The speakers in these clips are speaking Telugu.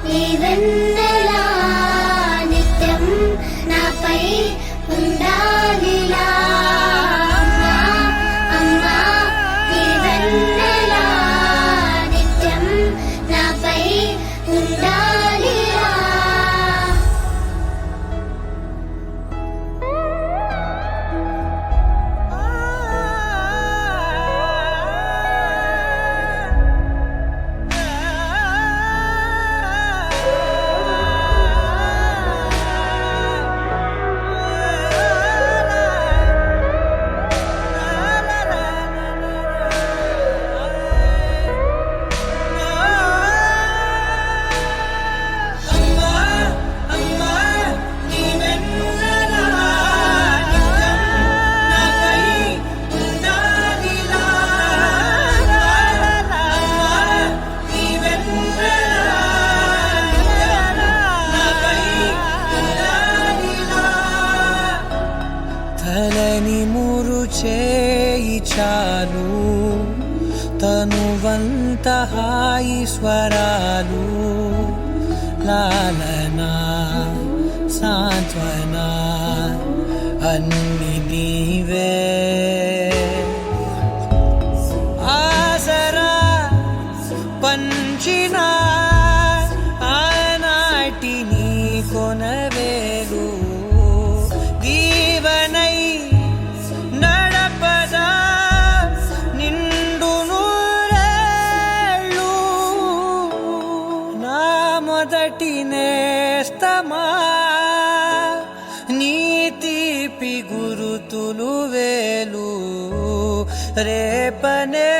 నీ వెన్నెలా నిత్యం నాపై ఉండాలిలా అమ్మా అమ్మా నీ వెన్నెలా నిత్యం నాపై ఉండాలిలా తలని మురు చేయి చాలు తనువంత హాయి స్వరాలు లాలన సాంత్వన అన్ని నీవే ఆసరా పంచిన ఆనాటి నీ కొనవేలు దీవనై నడపదా నిండు నూరేళ్ళు నా మొదటి నేస్తమా నీ తీపి గురుతులు వేలు రేపనే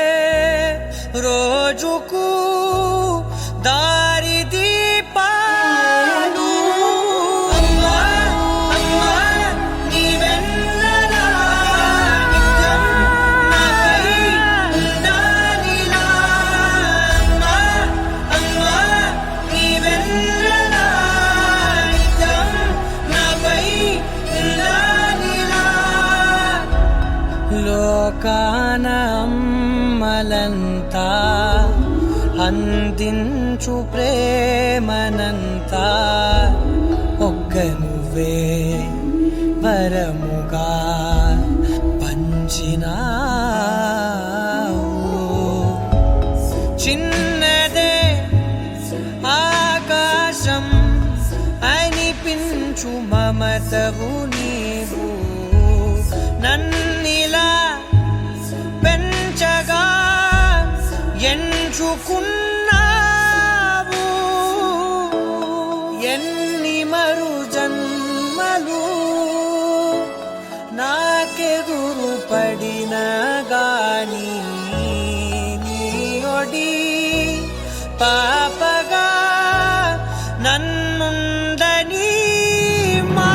రోజుకు దారి దీపాలు అమ్మా అమ్మా నీ వెన్నెలా నిత్యం నాపై ఉండాలిలా అమ్మా అమ్మా నీ వెన్నెలా నిత్యం నాపై ఉండాలిలా లోకాన అమ్మలంతా అందించు ప్రేమనంతా ఒక్క నువ్వే వరముగా పంచినావు చిన్నదే ఆకాశం అనిపించు మమతవు నీవు నన్నిలా పెంచగా ఎంచుకున్నావు ఎన్ని మరు జన్మలు నాకెదురు పడిన గాని నీ ఒడి పాపగా నన్నుండని మా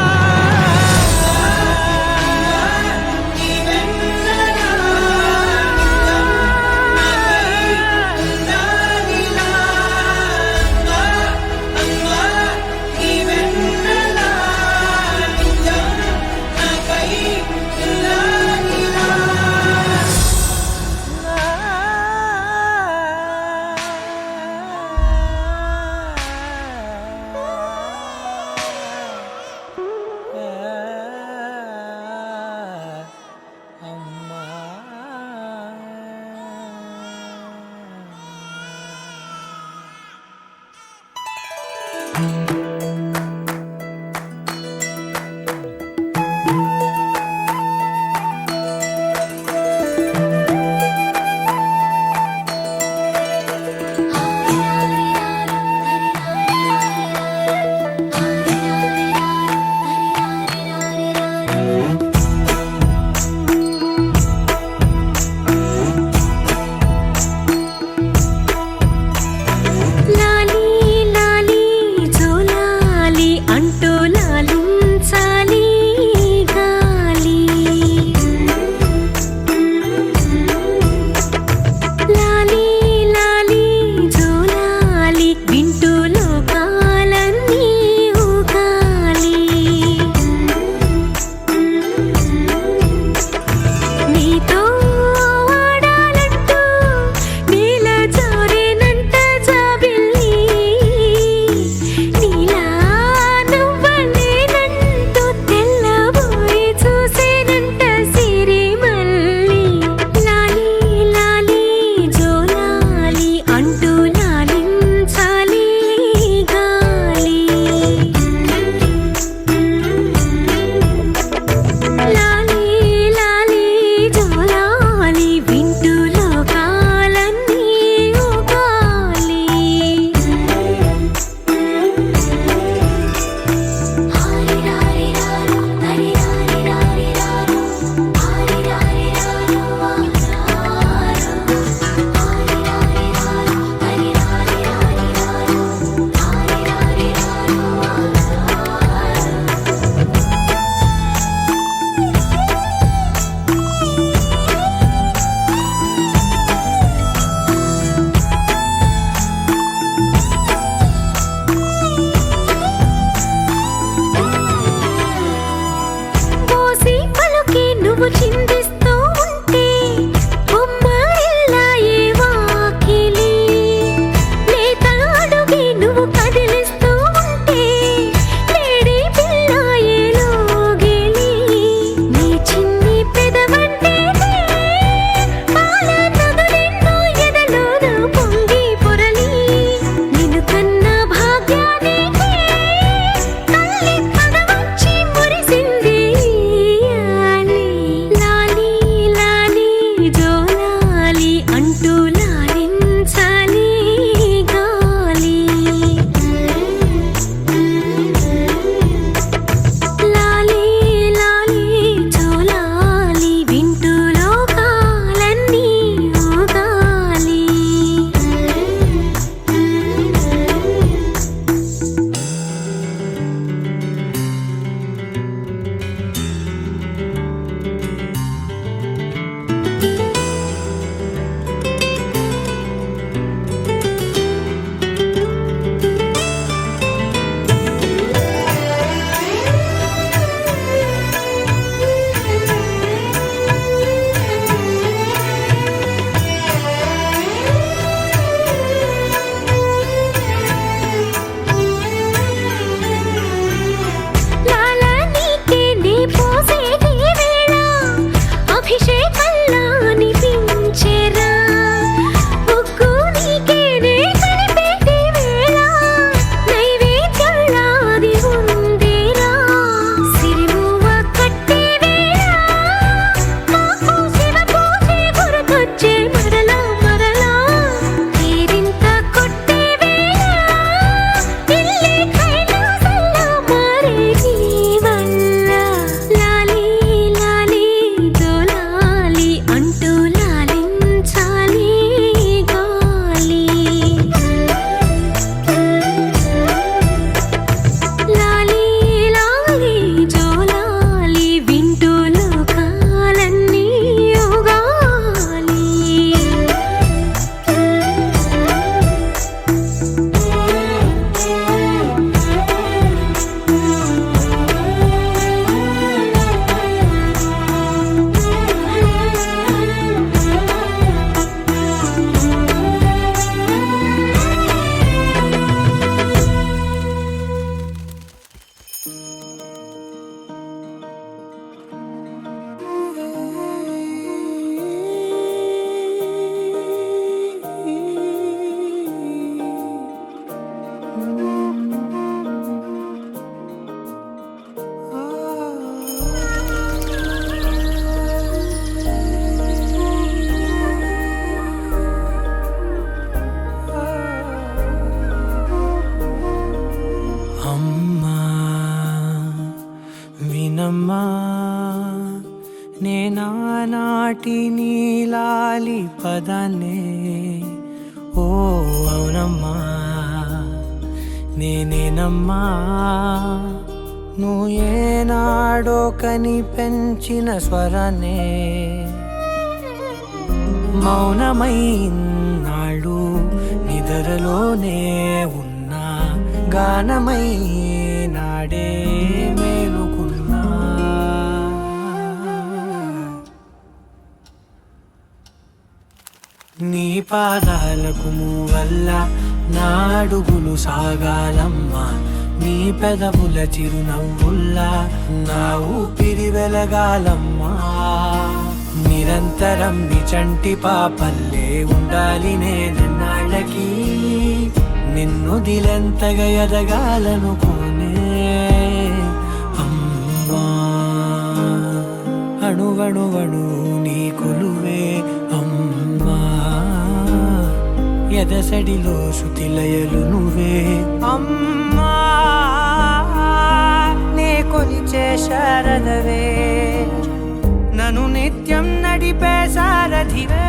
లాలీ లాలీ జోల నేనమ్మా నేనానాటి నీలాలి పదాన్నే ఓ అవునమ్మా నేనేనమ్మా నువ్వు ఏనాడో కని పెంచిన స్వరాన్నే మౌనమైనాడు నిద్రలోనే ఉన్నా గానమై నాడే మేలుకున్నా నీ పాదాలకు మూవల్ల నా అడుగులు సాగాలమ్మా నీ పెదవుల చిరునవ్వుల్లా నా ఊపిరి వెలగాలమ్మా నిరంతరం నీ చంటి పాపల్లే ఉండాలి నేనన్నాళ్ళకి నిన్ను దిలెంతగా ఎదగాలనుకోనే అమ్మా అణువణువణు నీ కొలువే అమ్మా ఎదసడిలో శృతిలయలు నువ్వే అమ్మా సారథివే.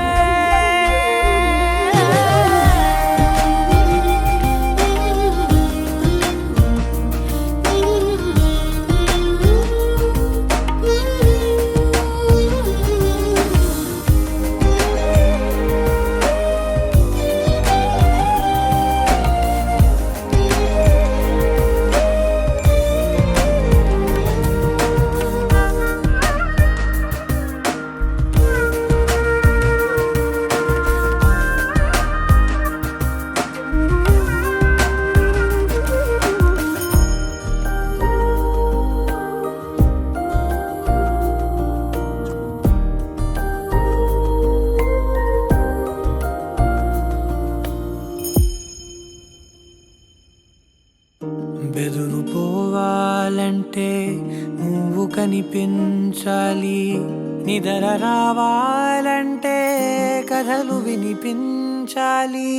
బెదురు పోవాలంటే నువ్వు కనిపించాలి, నిద్ర రావాలంటే కథలు వినిపించాలి,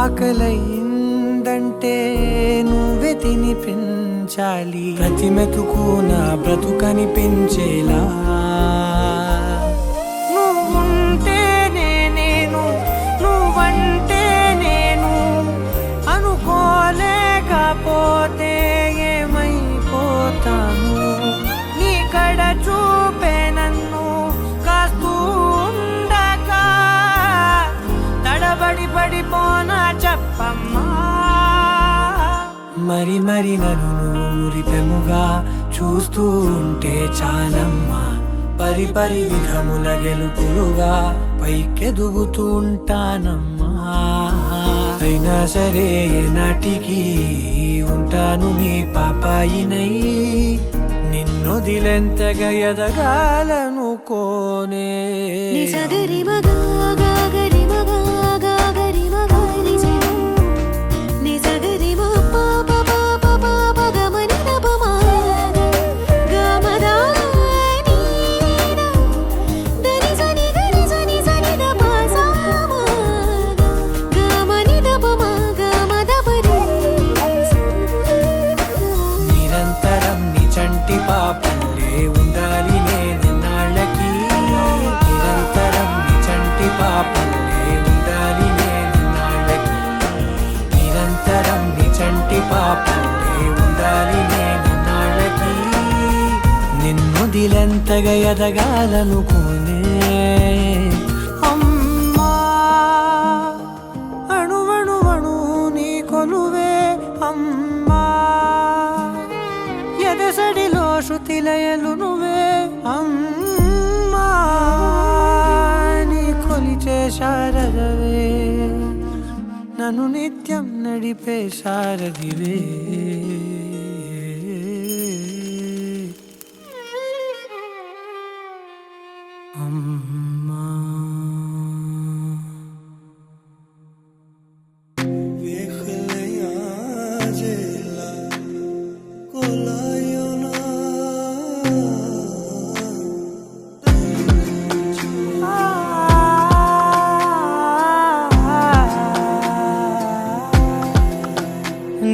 ఆకలైందంటే నువ్వే తినిపించాలి, ప్రతి మెతుకు నా బ్రతుకనిపించేలా. నువ్వుంటేనే నేను, నువ్వంటే నేను, అనుకోలేకపోతే ఏమైపోతాను, నీ కడ చూపే నన్ను కాస్తూ ఉండగా తడబడి పడిపోనా చెప్పమ్మా. మరి మరి నన్ను ఊరిపెముగా చూస్తూ ఉంటే చాలమ్మా, పరి పరి విధముల గెలుపులుగా పైకెదుగుతూ ఉంటానమ్మా. అయినా సరే నాటికి ఉంటాను నీ పాపాయినై, నిన్నొదిలెంతగా ఎదగాలనుకోనే. నిరంతరం నీ చంటి పాపల్లే ఉండాలి నేనెన్నాళ్ళకి, నిరంతరం నీ చంటి పాపల్లే ఉండాలి నేనెన్నాళ్ళకి, నిరంతరం నీ చంటి పాపల్లే ఉండాలి నేనెన్నాళ్ళకి, నిన్నొదిలెంతగా ఎదగాలనుకోనే. అమ్మా అణువణువణు నీ కొలువే అమ్మా, ఎదసడిలో శృతిలయలు నువ్వే అమ్మా, నీ కొలిచే శారదవే, నన్ను నిత్యం నడిపే శారదివే. అమ్మా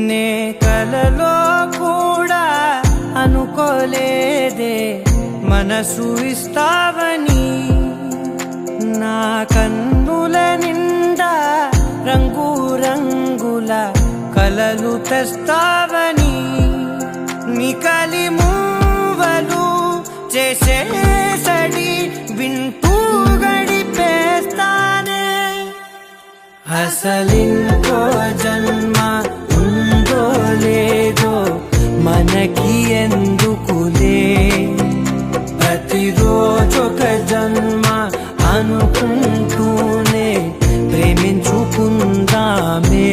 నే కలలో కూడా అనుకోలేదే మనసు ఇస్తావని, నా కన్నుల నిండా రంగు రంగుల కలలు తెస్తావని, నికలి మూవలు చేసేసడి వింటూ గడిపేస్తానే. అసలింకో జన్మ ఉందో లేదో మనకి ఎందుకులే, ప్రతిరోజొక జన్మ అనుకుంటూనే ప్రేమించుకుందామే.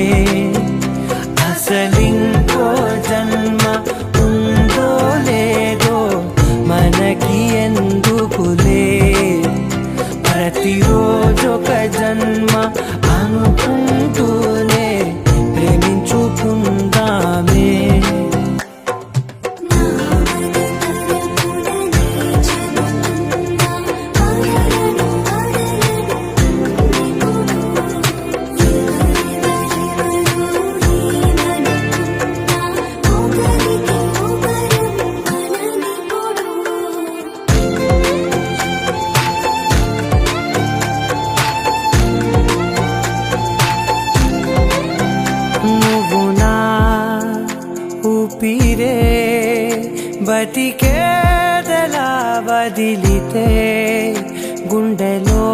అసలింకో జన్మ ఉందో లేదో మనకి ఎందుకులే, ప్రతిరోజొక జన్మ అనుకుంటూనే ప్రేమించుకుందామే. ఊపిరే బతికేదలా వదిలితే గుండెలో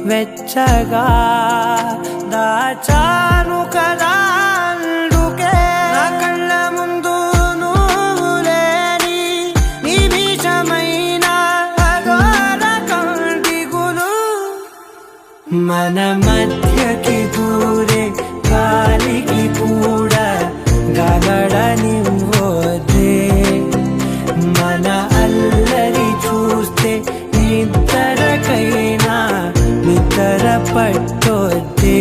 వెచ్చగా దాచాను కదా అందుకే నా కళ్ళ ముందు నువ్వు లేని నిమిషమైన అఘోర కంటిగులు మన మధ్యకి దూరే గాలికి కూడా గలడనివ్వదే మన అల్లరి చూస్తే నిద్రకైనా నిద్ర పట్టొద్దే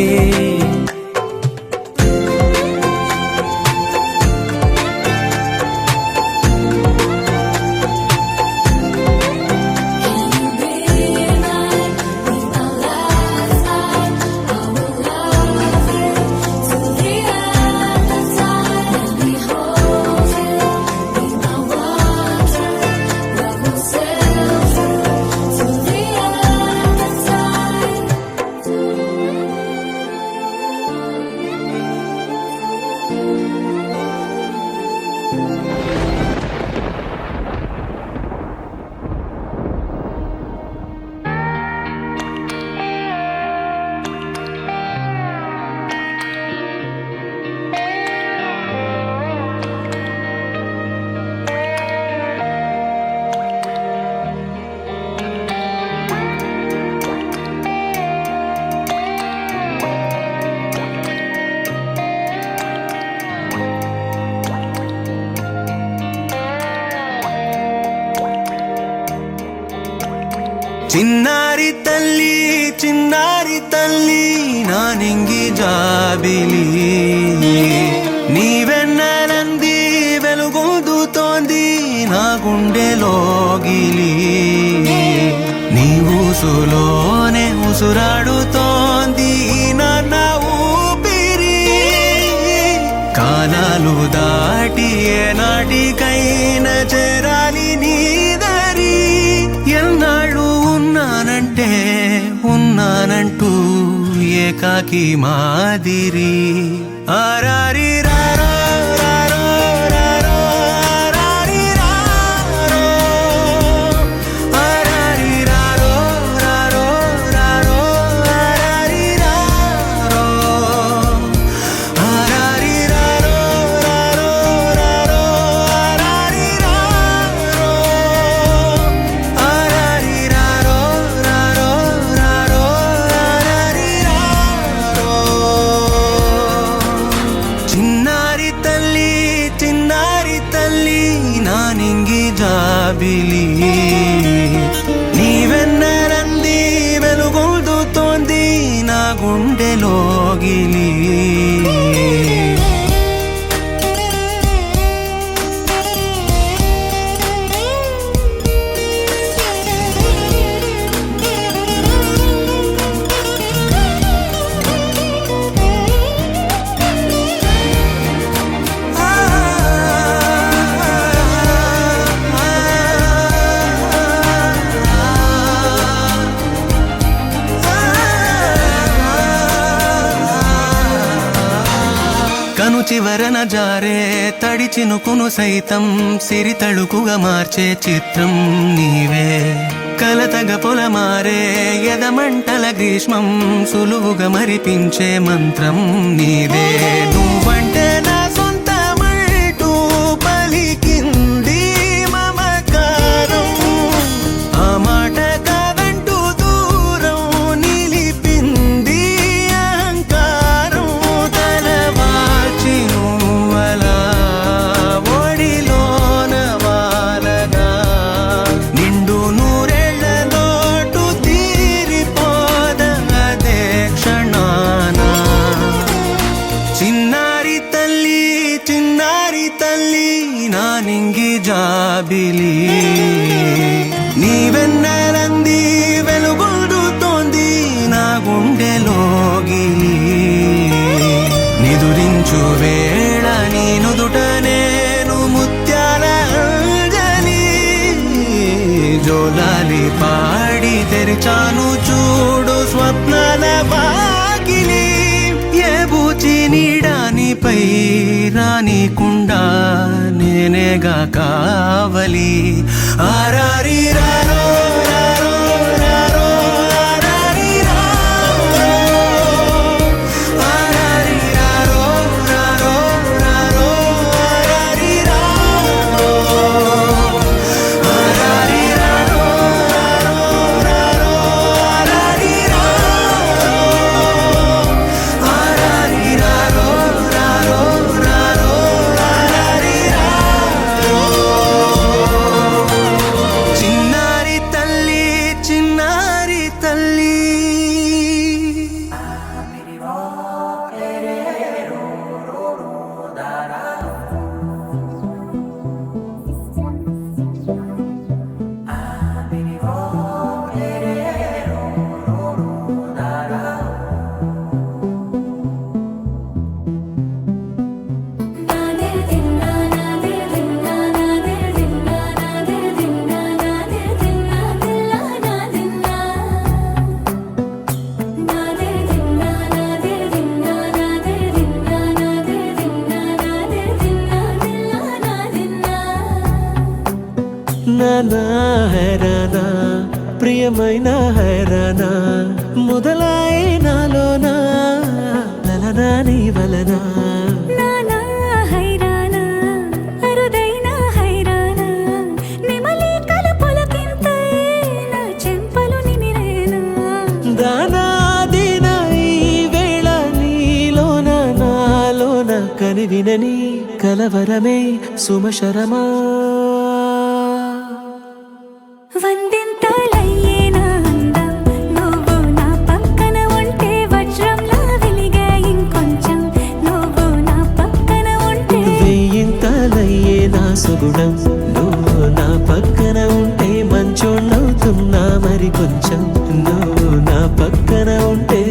చిన్నారి తల్లి నా నింగి జాబిలి నీవెన్నెలంది వెలుగొందుతోంది నా గుండెలోగిలి నీ ఊసులోనే ఉసురాడుతోంది నా ఊపిరి కాలాలు దాటి ఏనాటికైనా చేరాలి నీ దరి ఎన్నాళ్ళు ఉన్నానంటూ ఏకాకి మాదిరి ఆరారి రారో రారో రారో ఆరారి రారో ఆరారి రారో రారో రారో ఆరారి రారో ఆరారి రారో రారో రారో ఆరారి రారో ఆరారి రారో రారో రారో ఆరారి రారో చిన్నారి తల్లి నా నింగి జాబిలి నీవెన్నెలంది వెలుగొందుతోంది నా గుండెలోగిలి కను చివరన జారే తడి చినుకును సైతం సిరి తళుకుగా మార్చే చిత్రం నీవే కలతగ పొలమారే ఎదమంటల గ్రీష్మం సులువుగా మరిపించే మంత్రం నీవే నువ్వంటే నా సొంతమంటూ పలికింది మమకారం ఆ మాట కాదంటూ దూరం నిలిపింది అహంకారం తలవాచి నువ్వలా ఒడిలోన వాలగా నిండు నూరేళ్ల లోటు తీరిపోదదే క్షణాన చిన్నారి తల్లి నా నింగి జాబిలి నీవెన్నెలంది వెలుగొందుతోంది నా గుండెలోగిలి నిదురించు వేళ నీ నుదుట నేను ముత్యాల అంజలి జోలాలి పాడి తెరిచాను చూడు స్వప్నాల వాకిలి ఏ బూచి నీడానిపై రాని తెలియకుండా నేనేగా కావలి ఆరారి రారో రారో రారో ఆరారి రారో ఆరారి రారో రారో రారో ఆరారి రారో ఆరారి రారో రారో ఆరారి రారో ఆరారి రారో రారో రారో ఆరారి రారో చిన్నారి తల్లి చిన్నారి తల్లి నానా హైరానా ప్రియమైన హైరానా మొదలాయి నాలోనా లలనా నీ వలనా నానా హైరానా అరుదైన హైరానా నెమలి కలుపులకింతై నా చెంపలు నిమిరేనా దానాదిన ఈ వేళ నీలోన నాలోన కనివినని కలవరమే సుమశరమా వందింతలయ్యేనా అందం నువ్వు నా పక్కన ఉంటే వజ్రంలా వెలిగే ఇంకొంచెం నువ్వు నా పక్కన ఉంటే వెయ్యింతలయ్యే నా సుగుణం నువ్వు నా పక్కన ఉంటే మంచోళ్ళవుతున్నా మరి కొంచెం నువ్వు నా పక్కన ఉంటే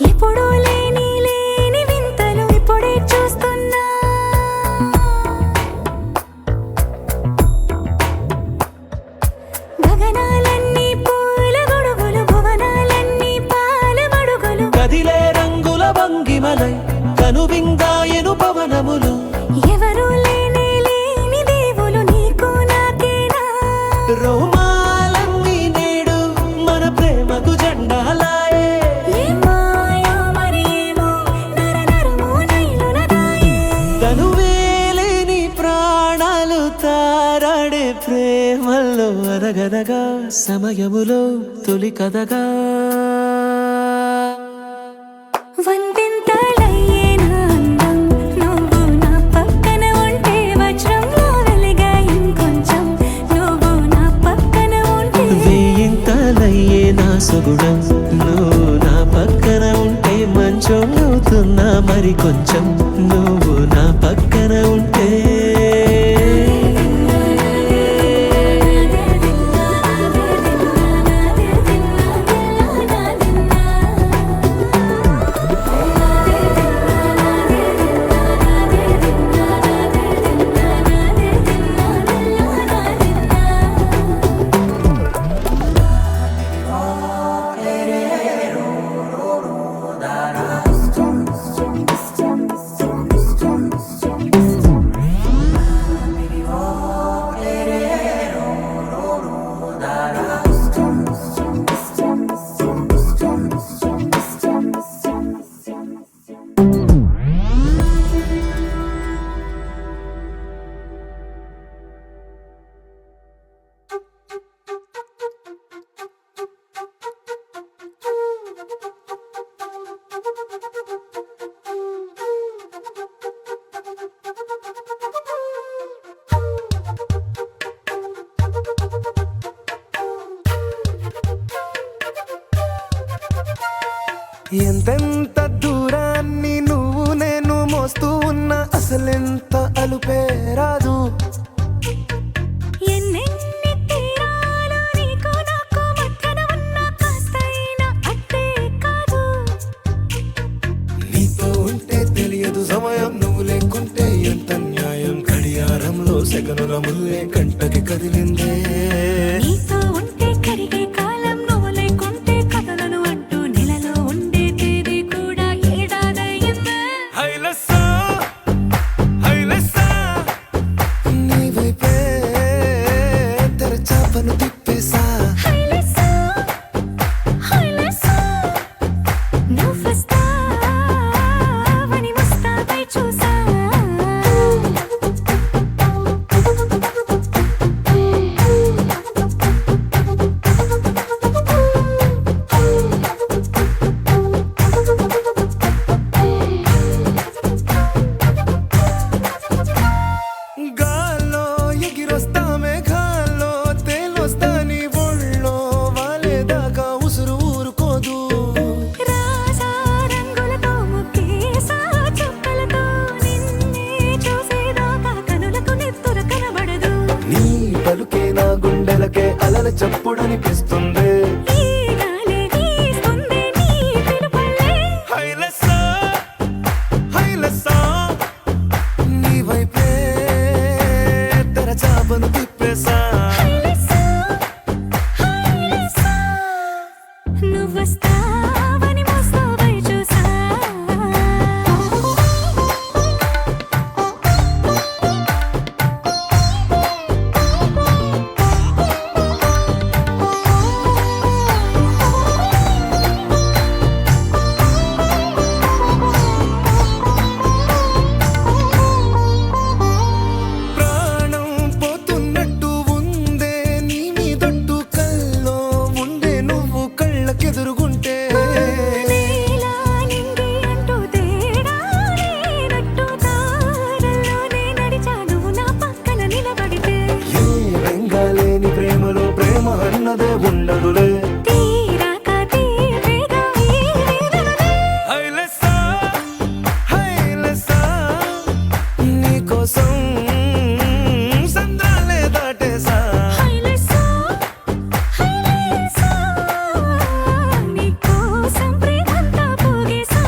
ఎప్పుడూ లేని వింతలు ఇప్పుడే చూస్తున్నా గగనాలన్నీ పూల గొడుగులు భువనాలన్నీ పాల మడుగులు కదిలే రంగుల భంగిమలై కనువిందాయను పవనములు ఎవరూ లేని దేవులు నీకు నాకేనా రోమాలన్నీ నేడు మన ప్రేమకు జెండాలాయే ఏ మాయో మరేమో నరనరమో నైలునదాయే తనువేలేని ప్రాణాలు తారాడే ప్రేమల్లో అనగనగా సమయములో తొలి కథగా వందింతలయ్యేనా అందం నువ్వు నా పక్కన ఉంటే వజ్రంలా వెలిగే ఇంకొంచెం నువ్వు నా పక్కన ఉంటే వెయ్యింతలయ్యే నా సుగుణం నువ్వు నా పక్కన ఉంటే మంచోళ్ళవుతున్నా మరి కొంచెం నువ్వు నా పక్కన ఉంటే ఎంతెంత దూరాన్ని నువ్వు నేను మోస్తూ ఉన్నా అసలెంత అలుపే రాదు. ఎన్నెన్ని తీరాలు నీకు నాకు మధ్యన ఉన్న కాస్తైనా అట్టే కాదు. నీతో ఉంటే తెలియదు సమయం, నువ్వు లేకుంటే ఎంత న్యాయం. గడియారంలో సెకనుల ముల్లే కంటకి కదిలిందే. నీతో ఉంటే కరిగే కాలం, నువ్వు లేకుంటే కథలను అంటూ నెలలో ఉండే తేదీ కూడా ఏడాదయ్యిందే. హైలెస్సా హైలెస్సా నీ వైపే తెరచాపను తిప్పేసా. హైలెస్సా, హైలెస్సా, నువ్వొస్తావని ముస్తాబై చూసా. గాల్లో ఎగిరొస్తా మేఘాల్లో తేలొస్తా నీ ఒళ్ళో వాలేదాకా ఉసురు ఊరుకోదు. రాజా రంగులతో ముక్కేసా చుక్కలతో నిన్నే చూసేదాకా కనులకు నెత్తుర కనబడదు. నీ పలుకే నా గుండెలకే అలల చప్పుడనిపిస్తుంది. ఈ గాలి వీస్తుంది నీ పిలుపులే. హైలెస్సా హైలెస్సా నీ వైపే తెరచాపను తిప్పేసా. హైలెస్సా, హైలెస్సా, నువ్వొస్తావని ముస్తాబై చూసా. ప్రాణం పోతున్నట్టు ఉందే నీ మీదొట్టు, కల్లో ఉండే నువ్వు కళ్ళకెదురుగుంటే. నీలా నింగి అంటూ తేడా లేనట్టు తారల్లోనే నడిచా నువ్వు నా పక్కన నిలబడితే. ఏ రంగాలేని ప్రేమలో ప్రేమ అన్నదే ఉండదులే. తీరాక తీరేగా ఈ వేదనలే. హైలెస్సా హైలెస్సా నీకోసం సంద్రాలే దాటేసా. హైలెస్సా, హైలెస్సా, నీకోసం ప్రేమంతా పోగేసా.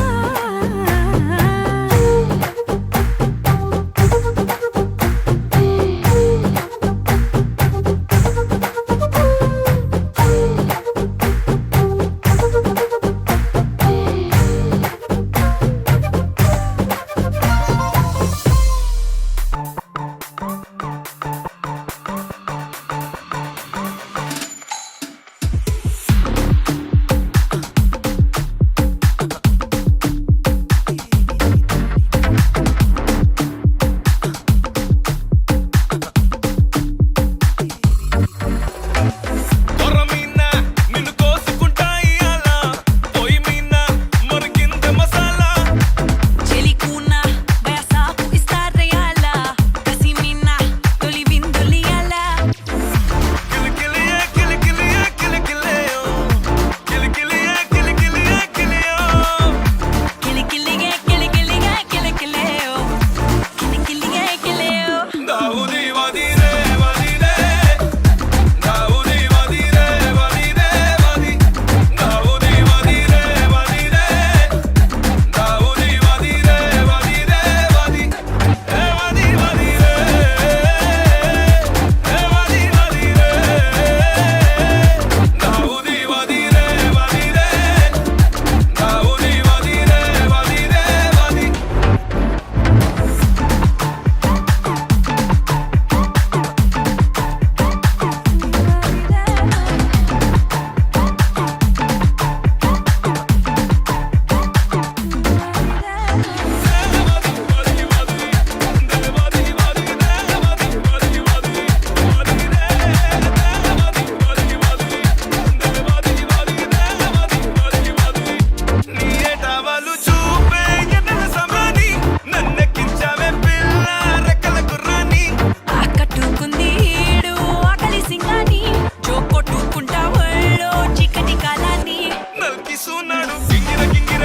కొరమీనా నిన్ను కోసుకుంటా ఇయ్యాల, పొయ్యి Meena మరిగింద masala. Celicuna, vai assar por estar reala. Casimina, tô living do liala. కిలికిలియే కిలికిలియే కిలికిలియో, కిలికిలియే కిలికిలియే కిలియో. Kilikilige, kilikilige, kilikileo. Kilikilige, kileo. దావుది వదిరే వదిరే, దావుది వదిరే వదిరే వది, దావుది వదిరే వదిరే, దావుది వదిరే వదిరే వది, ఏ వది వదిరే, ఏ వది వదిరే, దావుది వదిరే వదిరే, దావుది వదిరే వదిరే వది. నీ ఏటవాలు చూపే ఎన్నెల సమరాని, నన్నెక్కించావే పిల్ల రెక్కల గుర్రాని. ఆకట్టుకుంది ఈడు ఆకలి సింగాని. జో కొట్టుకుంటా ఒళ్ళో చీకటి కాలాన్ని. నల్కి సూనాడు గింగిర గింగిర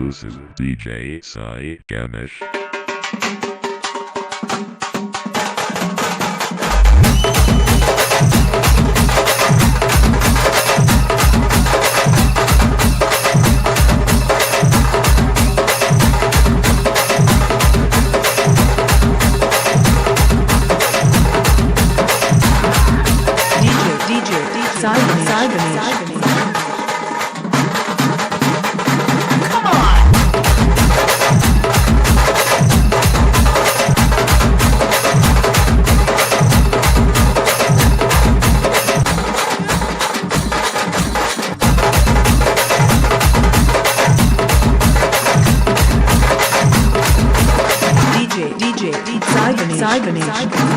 exclusive DJ Sai Ganesh. Sai Ganesh. DJ Sai Ganesh. Sai Ganesh.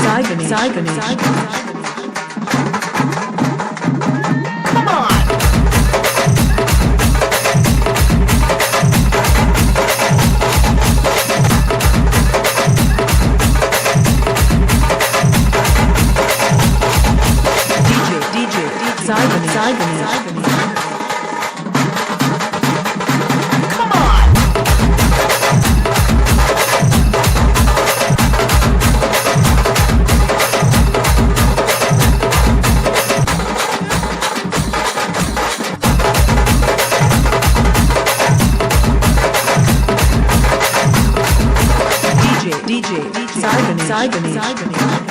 Sai Ganesh. Sai Ganesh. Sai Ganesh. DJ Sai Ganesh.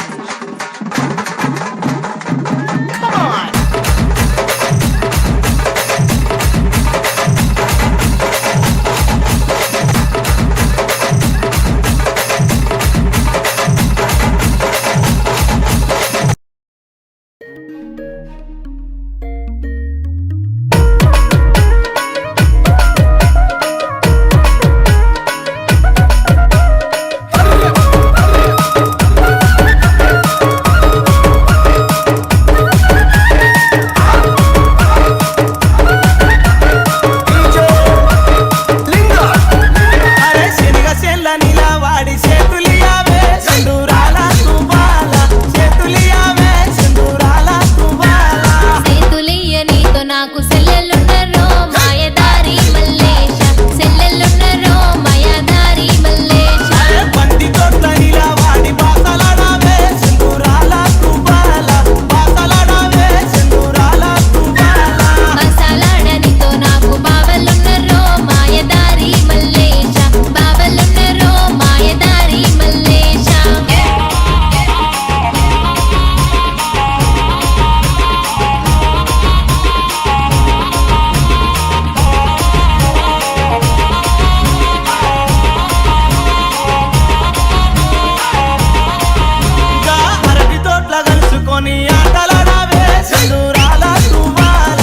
ఆటలాడావే సింధూరాల తువ్వాల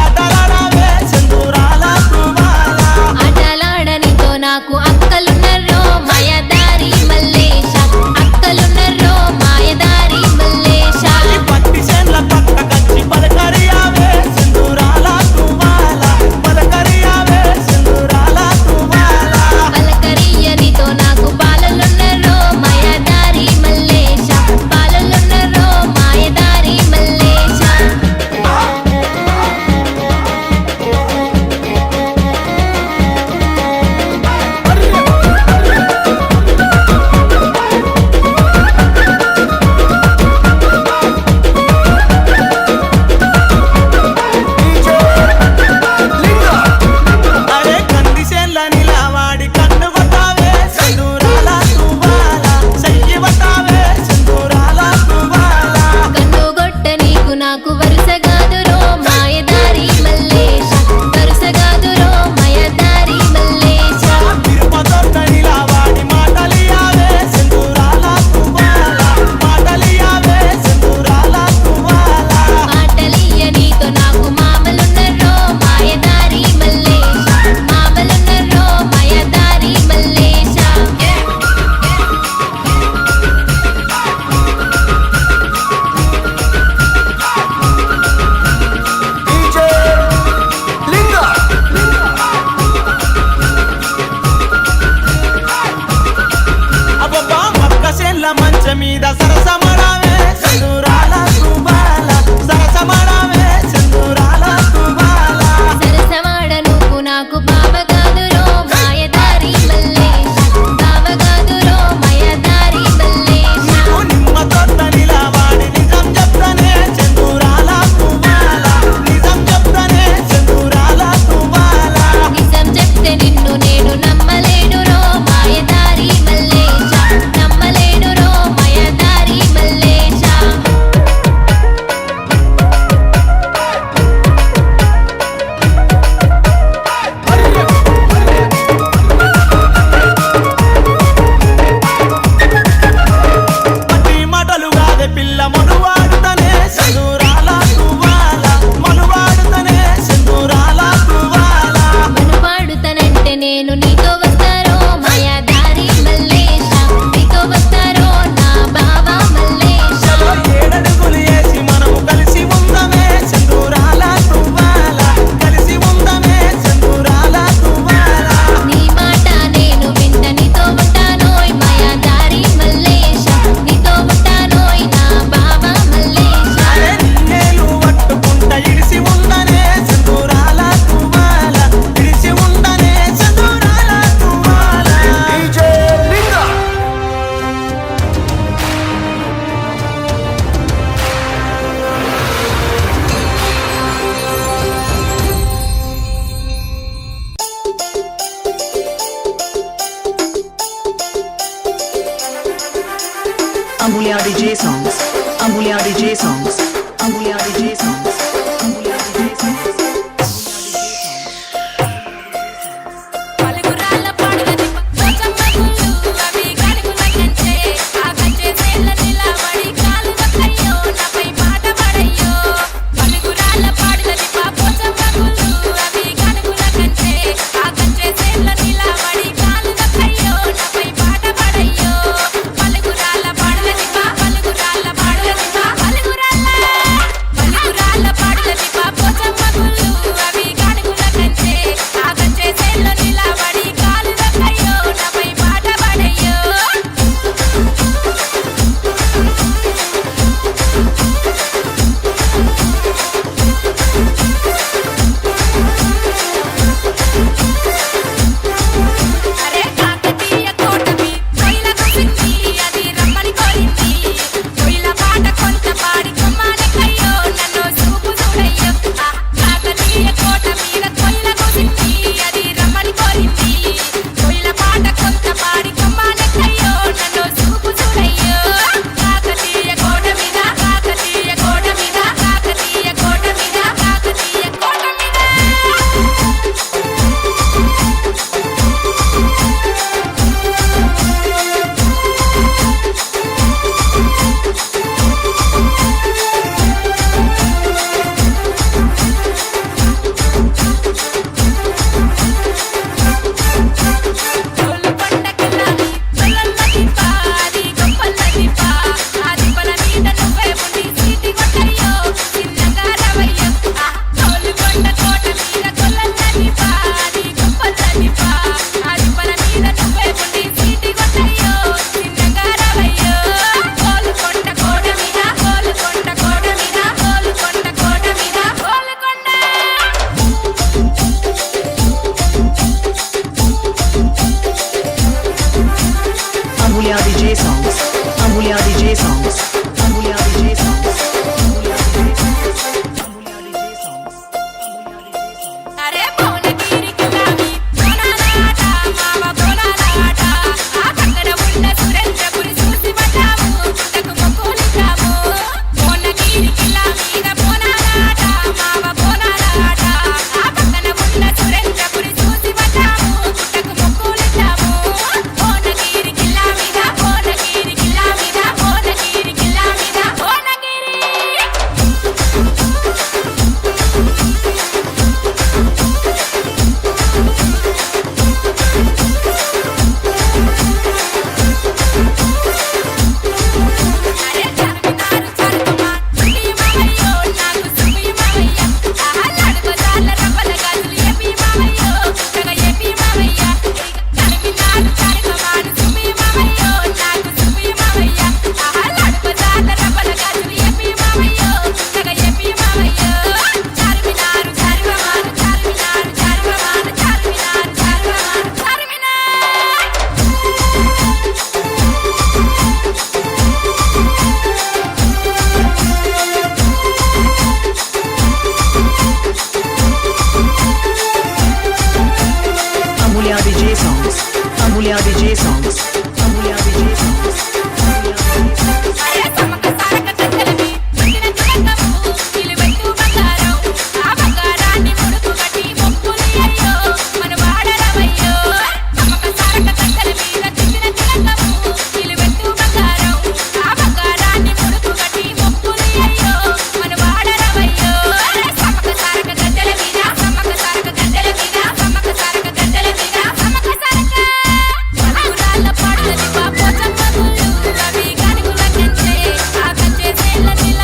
ఆటలాడావే సింధూరాల songs. Amulya DJ songs. Amulya DJ songs. పలుగురాళ్ళ పాడులని పోచమ్మగుళ్ళు అవి గడుగుల కంచె ఆ కంచె సేల నిలబడి కాలు దక్కయ్యో నాపై పాట పడయ్యో పలుగురాళ్ళ పాడులని పోచమ్మగుళ్ళు అవి గడుగుల కంచె ఆ కంచె సేల నిలబడి కాలు దక్కయ్యో నాపై పాట పడయ్యో పలుగురాళ్ళ పాడులని పలుగురాళ్ళ పాడులని పలుగురాళ్ళ పాడులని పోచమ్మగుళ్ళు అవి గడుగుల కంచె ఆ కంచె సేల నిలబడి కాలు దక్కయ్యో నాపై పాట పడయ్యో అరే కాకతీయ కోటమి కొయిల కుసింది అది రమ్మని కోరింది కొయిల పాట కొంత పాడి కొమ్మాలకయ్యో నన్ను చూపు చూడయ్యో కాకతీయ కోట మీద కొయిల కుసింది అది రమ్మని కోరింది కొయిల పాట కొంత పాడి కొమ్మాలకయ్యో నన్ను చూపు చూడయ్యో కాకతీయ కోట మీద కాకతీయ కోట మీద కాకతీయ కోట మీద కాకతీయ కోట మీద తోలు పండగలాని తొలల్లది పాది గొప్పల్లది పా ఆది పల మీద నువ్వే ఉండి సీటి కొట్టయ్యో చిన్నగా రవయ్యో తోలు కొండ కోట మీద తొలల్లది పాది గొప్పల్లది పా ఆది పల మీద నువ్వే ఉండి సీటి కొట్టయ్యో చిన్నగా రవయ్యో తోలు కొండ కోట మీద తోలు కొండ కోట మీద తోలు కొండ కోట మీద తోలు కొండ Amulya DJ songs. Amulya DJ songs. Amulya DJ songs. Amulya DJ songs. Amulya DJ songs. అరే భువనగిరికి రావి బోనాలాట మావ బోనాలాట ఆ పక్కన ఉన్న సురేంద్రపురి చూసి పడ్డాము పుట్టకు మొక్కులిచ్చాము భువనగిరికి మీద బోనాలాట మావ బోనాలాట ఆ పక్కన ఉన్న సురేంద్రపురి చూసి పడ్డాము పుట్టకు మొక్కులిచ్చాము భువనగిరికి మీద భువనగిరికి మీద భువనగిరికి మీద భువనగిరి అరే చార్మినారు చారుమా సుమి మావయ్యో నాకు సుమి మావయ్య ఆలాడుకోదాల రవ్వల గాజులు ఏపీ మావయ్యో తగ ఏపీ మావయ్య చార్మినారు చారుమా సుమి మావయ్యో నాకు సుమి మావయ్య ఆలాడుకోదాల రవ్వల గాజులు ఏపీ మావయ్యో తగ ఏపీ మావయ్య Charminar చారుమా Charminar చారుమా Charminar చారుమా Charminar Amulya DJ songs. Amulya DJ songs. Amulya DJ songs. అరే సమక సారక కత్తెలవి పుట్టిన తిలకము నిలువెత్తు బంగారం ఆ బంగారాన్ని ముడుపు కట్టి మొక్కులు అయ్యో మన వాడరవయ్యో సమక సారక కత్తెల మీద పుట్టిన తిలకము నిలువెత్తు బంగారం ఆ బంగారాన్ని ముడుపు కట్టి మొక్కులు అయ్యో మన వాడరవయ్యో సమక సారక కత్తెల మీద సమక సారక కత్తెల మీద సమక సారక కత్తెల మీద సమక సారక పలుగురాళ్ళ పాడులని పోచమ్మగుళ్ళు అవి గడుగుల కంచె ఆ కంచె సేల నిల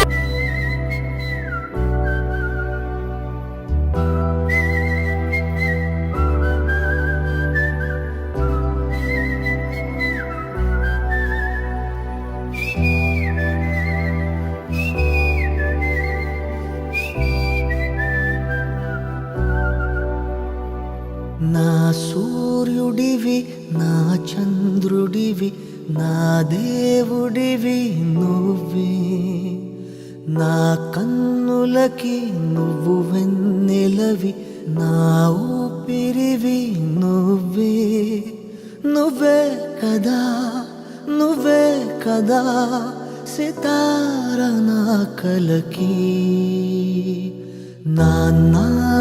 నా సూర్యుడివి నా చంద్రుడివి నా దేవుడివి నువ్వే నా కన్నులకి నువ్వు వెన్నెలవి నా ఊపిరివి నువ్వే నువ్వే కదా నువ్వే కదా సితార నా కలకి నాన్న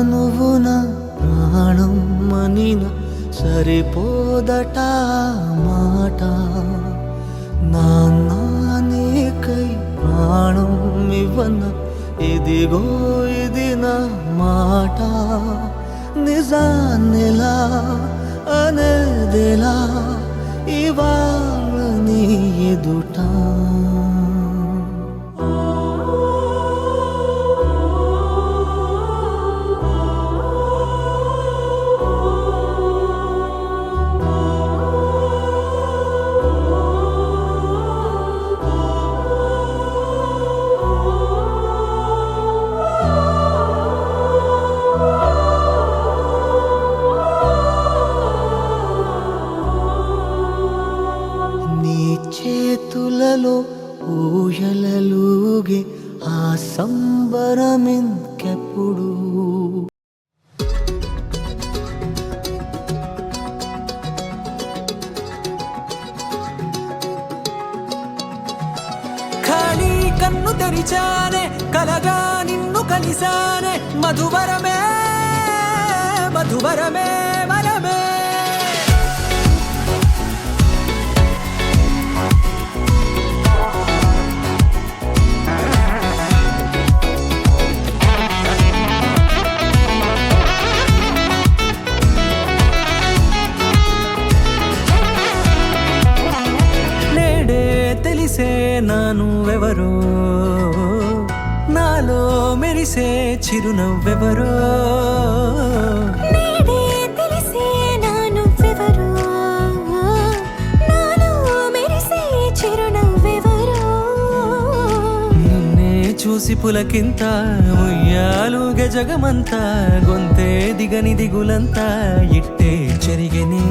నువ్వు నా ప్రాణం మనిన సరిపోదట మాట నాన్న నీకై ప్రాణం ఇవ్వన ఇదిగో ఇది నా మాట నిజాన్నిలా అనేదిలా ఇవాళ నీ ఎదుట చేతులలో ఊయలలుగే ఆ సంబరమింకెప్పుడు ఖాళీ కన్ను తెరిచానే కలగా నిన్ను కలిసానే మధువరమే మధువరమే వరమే తెలిసే నానువెవరో నాలో మెరిసే చిరునవ్వెవరో నీడే తెలిసే నానువెవరో నాలో మెరిసే చిరునవ్వెవరో నిన్నే చూసి పులకింత ఉయ్యాలుగే జగమంతా గొంతే దిగని దిగులంతా ఇట్టే చెరిగెనే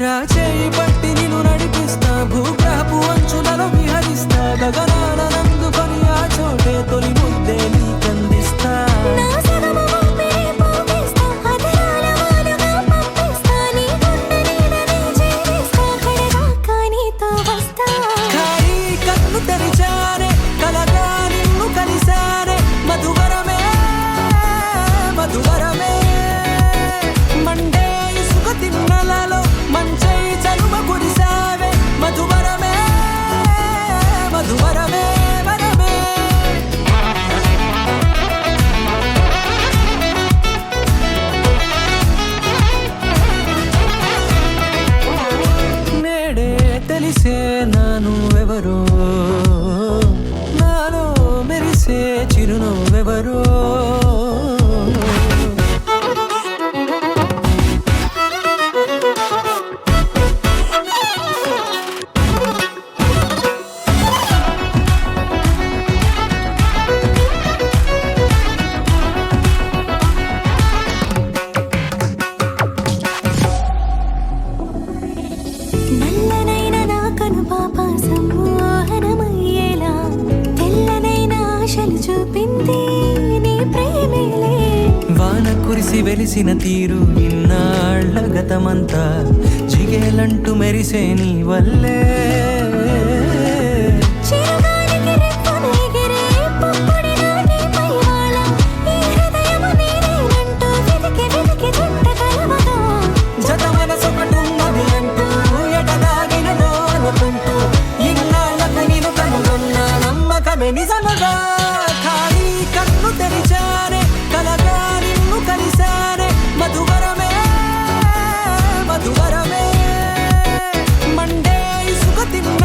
రాచేయి పట్టి నిన్ను నడిపిస్తా భూగ్రహపు అంచులలో విహరిస్తా గగనాల నందుకొని ఆ చోటే తొలి ముద్దే నీకందిస్తా నా సగము ఊపిరి పోగిస్తా అధరాల వానగా పంపిస్తా నీ గుండె నీడనే చేరిస్తా కడదాకా నీతో వస్తా ఖాళీ కన్ను తెరిచానే కలగా నిన్ను కలిసానే మధువరమే మధువరమే మండే ఇసుక తిన్నలలో మంచై చలువ కురిసావే మధువరమే మధువరమే వరమే నేడే తెలిసే నానువెవరో నాలో మెరిసే చిరునవ్వెవరో నల్లనైన నా కనుపాప సమ్మోహనమయ్యేలా తెల్లనైన ఆశలు చూపింది నీ ప్రేమేలే వాన కురిసి వెలిసిన తీరు ఇన్నాళ్ల గతమంతా జిగేలంటూ మెరిసే నీ వల్లే చిరుగాలికి రెప్పను ఎగిరే పుప్పొడిలో నీ పైవాళ ఈ హృదయము నీదేనంటూ వెతికి వెతికి చుట్ట కలవగా జత మనసొకటున్నది అంటూ ఎటదాగినదో అనుకుంటూ ఇన్నాళ్లకు నేను కనుగొన్న నమ్మకమే నిజముగా ఖాళీ కన్ను తెరిచానే కలగా నిన్ను కలిసానే మధువరమే మధువరమే మండే ఇసుక తిన్న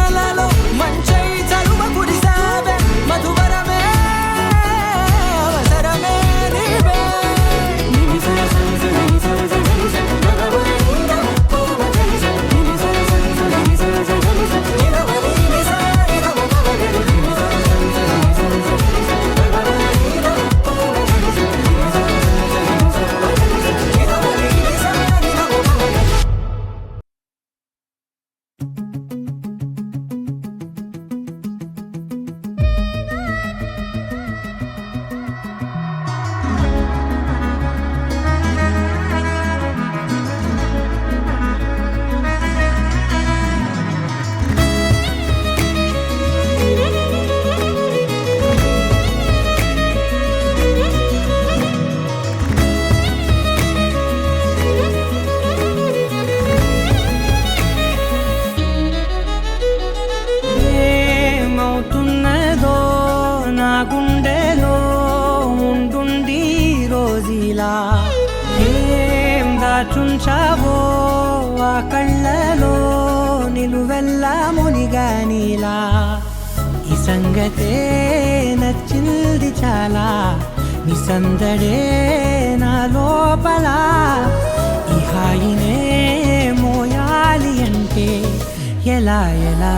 గుండెలో ఉండుండి రోజీలా ఏం దాచుంచావో ఆ కళ్ళలో నిలువెల్లా మునిగానిలా ఈ సంగతే నచ్చింది చాలా నీ సందడే నా లోపల ఈ హాయినే మోయాలి అంటే ఎలా ఎలా